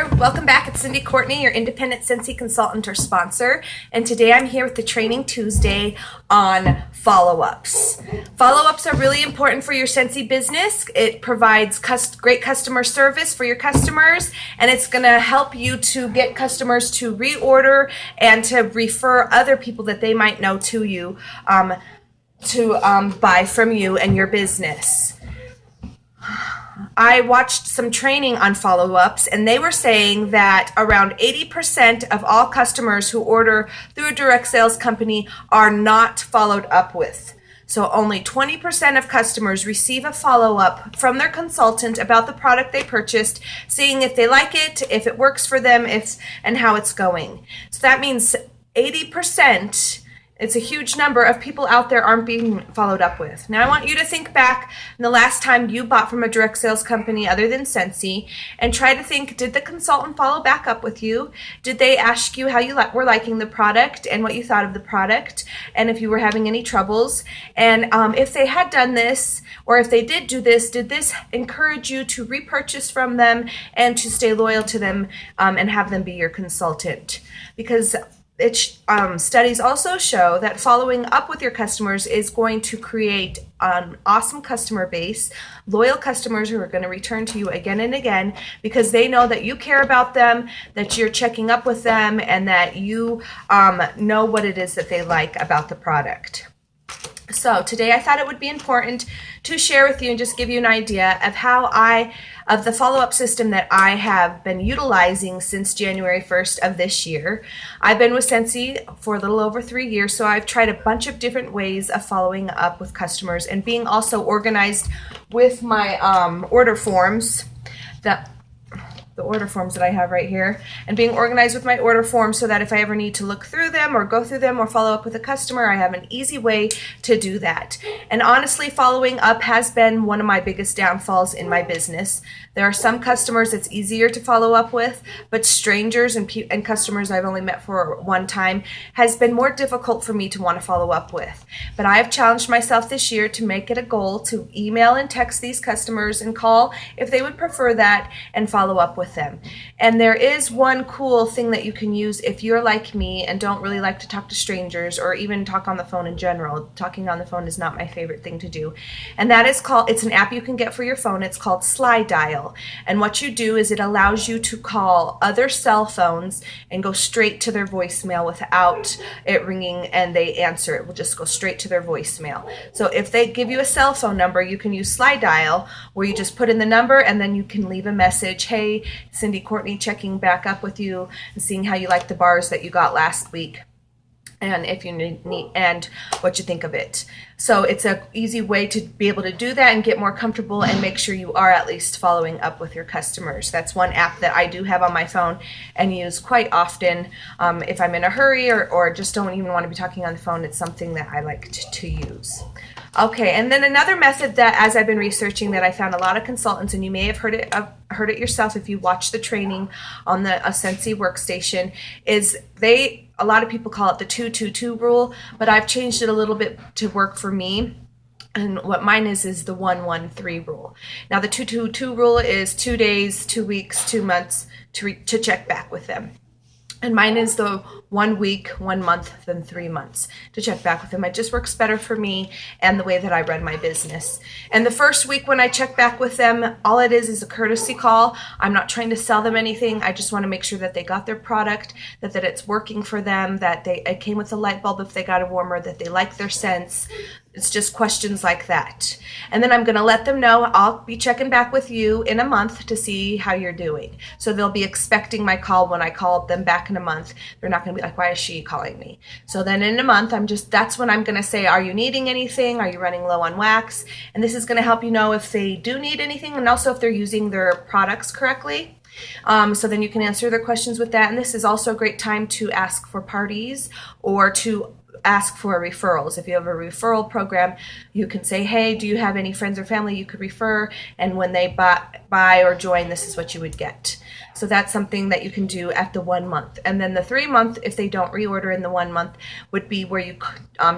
there. Welcome back. It's Cindy Courtney, your independent Scentsy consultant or sponsor. And today I'm here with the Training Tuesday on follow-ups. Follow-ups are really important for your Scentsy business. It provides great customer service for your customers, and it's going to help you to get customers to reorder and to refer other people that they might know to you to buy from you and your business. I watched some training on follow-ups, and they were saying that around 80% of all customers who order through a direct sales company are not followed up with. So only 20% of customers receive a follow-up from their consultant about the product they purchased, seeing if they like it, if it works for them, and how it's going. So that means 80%. It's a huge number of people out there aren't being followed up with. Now I want you to think back the last time you bought from a direct sales company other than Scentsy and try to think, did the consultant follow back up with you? Did they ask you how you were liking the product and what you thought of the product, and if you were having any troubles? And if they had done this, or if they did do this, did this encourage you to repurchase from them and to stay loyal to them and have them be your consultant? Because studies also show that following up with your customers is going to create an awesome customer base, loyal customers who are going to return to you again and again because they know that you care about them, that you're checking up with them, and that you know what it is that they like about the product. So today I thought it would be important to share with you and just give you an idea of the follow-up system that I have been utilizing since January 1st of this year. I've been with Scentsy for a little over 3 years, so I've tried a bunch of different ways of following up with customers and being also organized with my order forms, the order forms that I have right here, and being organized with my order forms so that if I ever need to look through them or go through them or follow up with a customer, I have an easy way to do that. And honestly, following up has been one of my biggest downfalls in my business. There are some customers it's easier to follow up with, but strangers and customers I've only met for one time has been more difficult for me to want to follow up with. But I have challenged myself this year to make it a goal to email and text these customers and call if they would prefer that and follow up with them. And there is one cool thing that you can use if you're like me and don't really like to talk to strangers or even talk on the phone in general. Talking on the phone is not my favorite thing to do. And that is it's an app you can get for your phone. It's called Slide Dial. And what you do is it allows you to call other cell phones and go straight to their voicemail without it ringing and they answer. It will just go straight to their voicemail. So if they give you a cell phone number, you can use Slide Dial, where you just put in the number and then you can leave a message. Hey, Cindy Courtney, checking back up with you and seeing how you like the bars that you got last week, and if you need and what you think of it. So it's an easy way to be able to do that and get more comfortable and make sure you are at least following up with your customers. That's one app that I do have on my phone and use quite often if I'm in a hurry or just don't even want to be talking on the phone. It's something that I like to use. Okay, and then another method that, as I've been researching, that I found a lot of consultants, and you may have heard it yourself if you watch the training on the Scentsy workstation, is a lot of people call it the 2-2-2 rule, but I've changed it a little bit to work for me. And what mine is the 1-1-3 rule. Now the 2-2-2 rule is 2 days, 2 weeks, 2 months to check back with them. And mine is the 1 week, 1 month, then 3 months to check back with them. It just works better for me and the way that I run my business. And the first week when I check back with them, all it is a courtesy call. I'm not trying to sell them anything. I just want to make sure that they got their product, that it's working for them, that it came with a light bulb if they got a warmer, that they like their scents. It's just questions like that. And then I'm going to let them know I'll be checking back with you in a month to see how you're doing. So they'll be expecting my call when I call them back in a month. They're not going to be like, why is she calling me? So then in a month, that's when I'm going to say, are you needing anything? Are you running low on wax? And this is going to help you know if they do need anything and also if they're using their products correctly. So then you can answer their questions with that. And this is also a great time to ask for parties or to ask for referrals. If you have a referral program, you can say, hey, do you have any friends or family you could refer? And when they buy or join, this is what you would get. So that's something that you can do at the 1 month. And then the 3 month, if they don't reorder in the 1 month, would be where you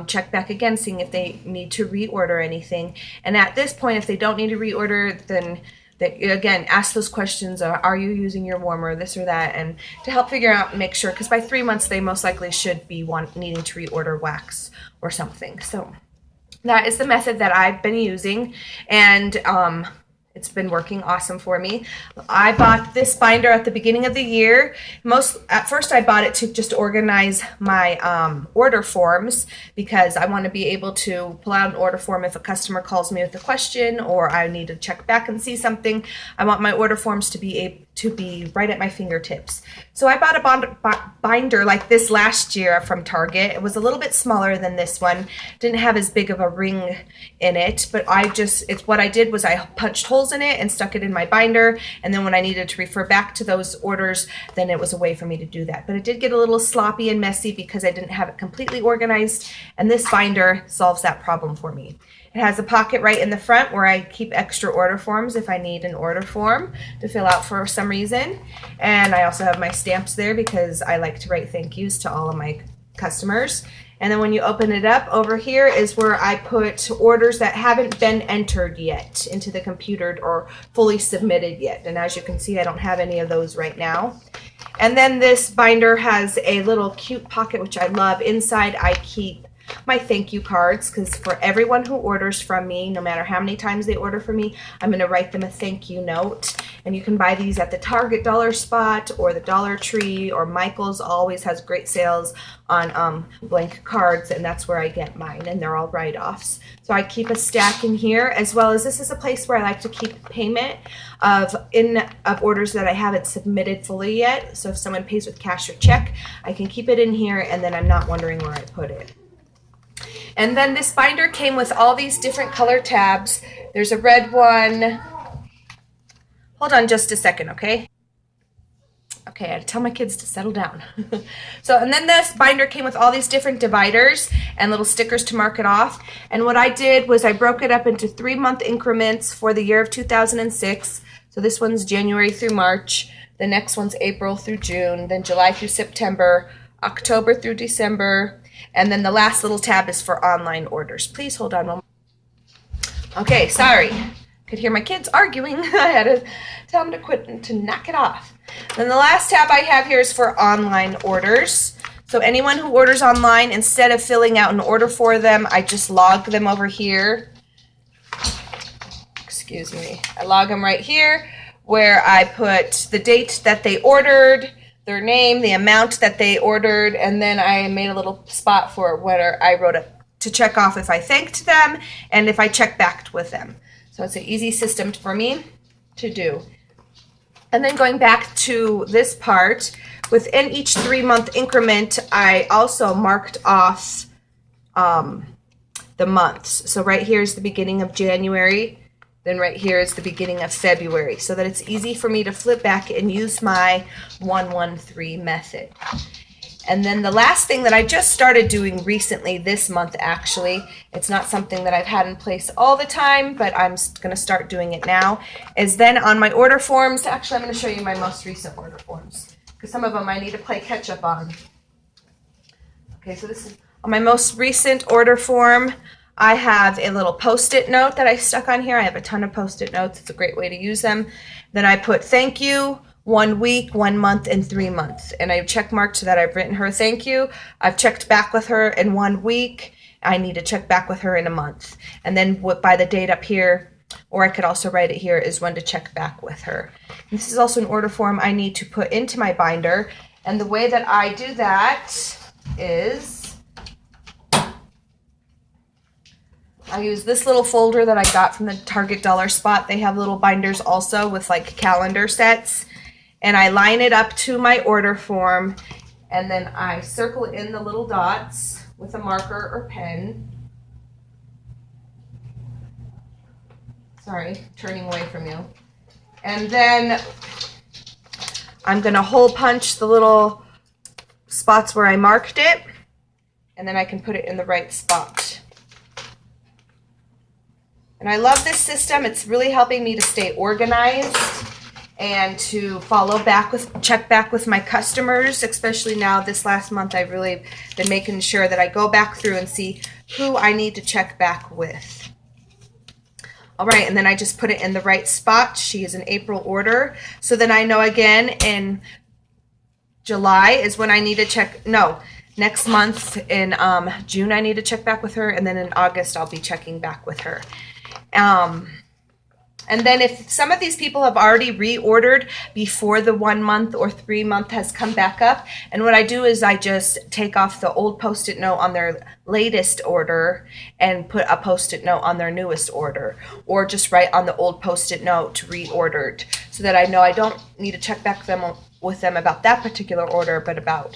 check back again, seeing if they need to reorder anything. And at this point, if they don't need to reorder, then that, again, ask those questions. Are you using your warmer, this or that, and to help figure out and make sure, because by 3 months they most likely should be needing to reorder wax or something. So that is the method that I've been using, and it's been working awesome for me. I bought this binder at the beginning of the year. At first I bought it to just organize my order forms, because I want to be able to pull out an order form if a customer calls me with a question or I need to check back and see something. I want my order forms to be right at my fingertips. So I bought a binder like this last year from Target. It was a little bit smaller than this one. Didn't have as big of a ring in it, but what I did was I punched holes in it and stuck it in my binder, and then when I needed to refer back to those orders, then it was a way for me to do that. But it did get a little sloppy and messy because I didn't have it completely organized, and this binder solves that problem for me. It has a pocket right in the front where I keep extra order forms if I need an order form to fill out for some reason. And I also have my stamps there because I like to write thank yous to all of my customers. And then when you open it up, over here is where I put orders that haven't been entered yet into the computer or fully submitted yet. And as you can see, I don't have any of those right now. And then this binder has a little cute pocket, which I love. Inside I keep my thank you cards, because for everyone who orders from me, no matter how many times they order from me, I'm going to write them a thank you note. And you can buy these at the Target Dollar Spot or the Dollar Tree, or Michael's always has great sales on blank cards, and that's where I get mine, and they're all write-offs. So I keep a stack in here, as well as this is a place where I like to keep payment of orders that I haven't submitted fully yet. So if someone pays with cash or check, I can keep it in here, and then I'm not wondering where I put it. And then this binder came with all these different color tabs. There's a red one. Hold on just a second, okay? Okay, I had to tell my kids to settle down. And then this binder came with all these different dividers and little stickers to mark it off. And what I did was I broke it up into 3-month increments for the year of 2006. So this one's January through March. The next one's April through June. Then July through September. October through December. And then the last little tab is for online orders. Please hold on one moment. Okay, sorry. Could hear my kids arguing. I had to tell them to quit and to knock it off. Then the last tab I have here is for online orders. So anyone who orders online, instead of filling out an order for them, I just log them over here. Excuse me. I log them right here, where I put the date that they ordered, their name, the amount that they ordered, and then I made a little spot for where I wrote to check off if I thanked them and if I checked back with them. So it's an easy system for me to do. And then going back to this part, within each 3-month increment, I also marked off the months. So right here is the beginning of January. Then right here is the beginning of February, so that it's easy for me to flip back and use my 113 method. And then the last thing that I just started doing recently, this month actually, it's not something that I've had in place all the time, but I'm going to start doing it now, is then on my order forms, actually I'm going to show you my most recent order forms, because some of them I need to play catch up on. Okay, so this is on my most recent order form. I have a little post-it note that I stuck on here. I have a ton of post-it notes. It's a great way to use them. Then I put thank you, 1 week, 1 month, and 3 months. And I check marked that I've written her thank you. I've checked back with her in 1 week. I need to check back with her in a month. And then by the date up here, or I could also write it here, is when to check back with her. And this is also an order form I need to put into my binder. And the way that I do that is I use this little folder that I got from the Target Dollar Spot. They have little binders also with like calendar sets. And I line it up to my order form, and then I circle in the little dots with a marker or pen. Sorry, turning away from you. And then I'm going to hole punch the little spots where I marked it, and then I can put it in the right spot. And I love this system. It's really helping me to stay organized and to check back with my customers, especially now this last month. I've really been making sure that I go back through and see who I need to check back with. All right, and then I just put it in the right spot. She is an April order. So then I know again in July is when I need to check, no, next month in June I need to check back with her, and then in August I'll be checking back with her. And then if some of these people have already reordered before the 1 month or 3 month has come back up, and what I do is I just take off the old Post-it note on their latest order and put a Post-it note on their newest order, or just write on the old Post-it note reordered, so that I know I don't need to check back with them about that particular order, but about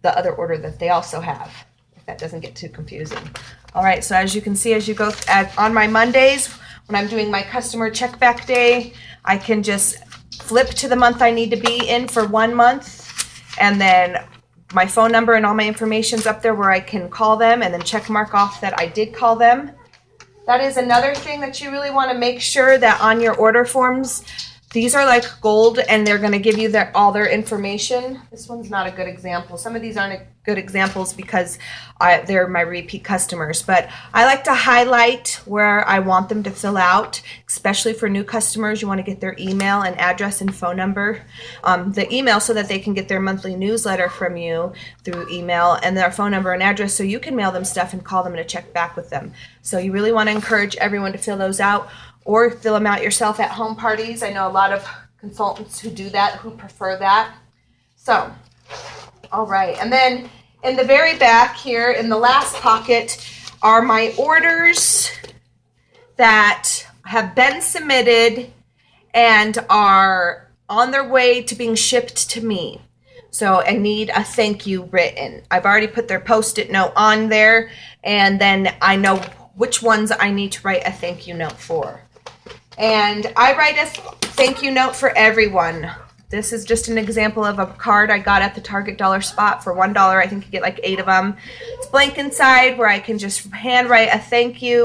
the other order that they also have, if that doesn't get too confusing. All right, so as you can see, as you go on my Mondays, when I'm doing my customer check back day, I can just flip to the month I need to be in for 1 month, and then my phone number and all my information's up there where I can call them and then check mark off that I did call them. That is another thing that you really want to make sure that on your order forms, these are like gold, and they're going to give you all their information. This one's not a good example. Some of these aren't good examples because they're my repeat customers. But I like to highlight where I want them to fill out, especially for new customers. You want to get their email and address and phone number. The email so that they can get their monthly newsletter from you through email, and their phone number and address so you can mail them stuff and call them to check back with them. So you really want to encourage everyone to fill those out, or fill them out yourself at home parties. I know a lot of consultants who do that, who prefer that. So, all right. And then in the very back here, in the last pocket, are my orders that have been submitted and are on their way to being shipped to me. So I need a thank you written. I've already put their Post-it note on there, and then I know which ones I need to write a thank you note for. And I write a thank you note for everyone. This is just an example of a card I got at the Target dollar spot for $1. I think you get like 8 of them. It's blank inside, where I can just handwrite a thank you,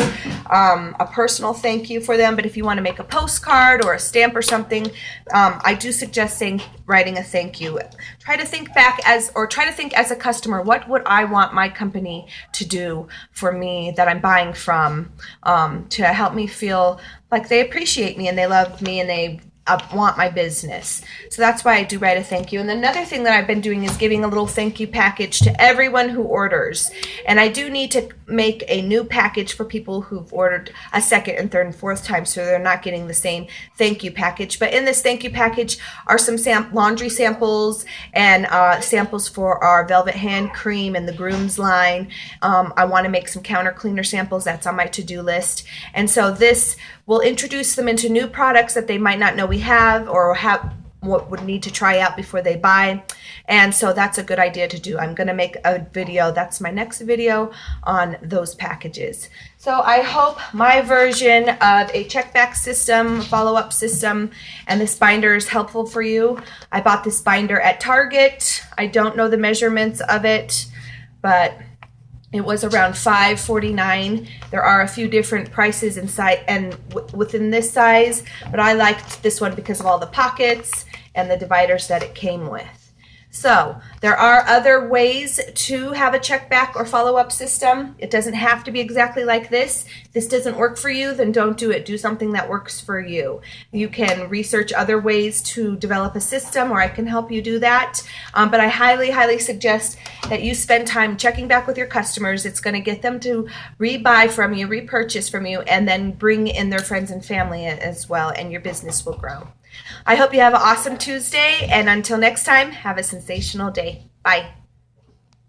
a personal thank you for them. But if you want to make a postcard or a stamp or something, I do suggest writing a thank you. Try to think as a customer, what would I want my company to do for me that I'm buying from, to help me feel like they appreciate me and they love me and they want my business. So that's why I do write a thank you. And another thing that I've been doing is giving a little thank you package to everyone who orders. And I do need to make a new package for people who've ordered a second and third and fourth time, so they're not getting the same thank you package. But in this thank you package are some laundry samples and samples for our Velvet Hand Cream and the Grooms line. I want to make some counter cleaner samples. That's on my to-do list. And so this will introduce them into new products that they might not know we have, or what would need to try out before they buy. And so that's a good idea to do. I'm going to make a video, that's my next video, on those packages. So I hope my version of a check back system, follow-up system, and this binder is helpful for you. I bought this binder at Target. I don't know the measurements of it, but it was around $5.49. There are a few different prices inside and within this size, but I liked this one because of all the pockets and the dividers that it came with. So there are other ways to have a check back or follow-up system. It doesn't have to be exactly like this. If this doesn't work for you, then don't do it. Do something that works for you. You can research other ways to develop a system, or I can help you do that. But I highly, highly suggest that you spend time checking back with your customers. It's going to get them to rebuy from you, repurchase from you, and then bring in their friends and family as well, and your business will grow. I hope you have an awesome Tuesday, and until next time, have a sensational day. Bye.